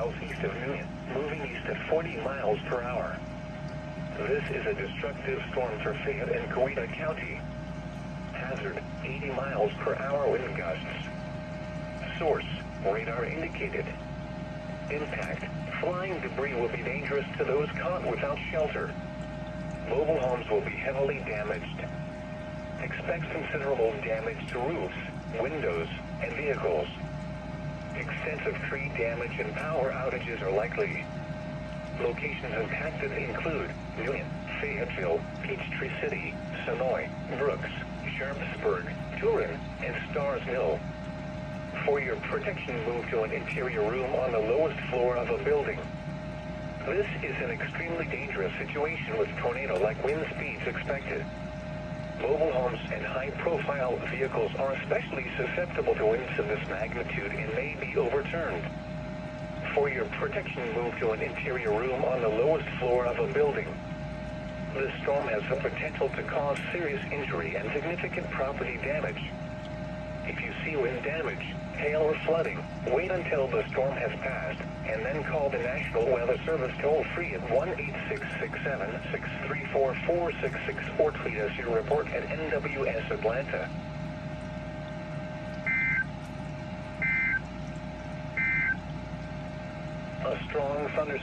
miles east of Newton, moving east at 40 miles per hour. This is a destructive storm for Fayette and Coweta County. Hazard, 80 miles per hour wind gusts. Source, radar indicated. Impact, flying debris will be dangerous to those caught without shelter. Mobile homes will be heavily damaged. Expect considerable damage to roofs, windows, and vehicles. Extensive tree damage and power outages are likely. Locations impacted include Newton, Fayetteville, Peachtree City, Sonoy, Brooks, Sharpsburg, Turin, and Stars Mill. For your protection, move to an interior room on the lowest floor of a building. This is an extremely dangerous situation with tornado-like wind speeds expected. Mobile homes and high-profile vehicles are especially susceptible to winds of this magnitude and may be overturned. For your protection, move to an interior room on the lowest floor of a building. This storm has the potential to cause serious injury and significant property damage. If you see wind damage, hail or flooding, wait until the storm has passed, and then call the National Weather Service toll-free at 1-866-7-634-4664 or tweet us your report at NWS Atlanta. A strong thunderstorm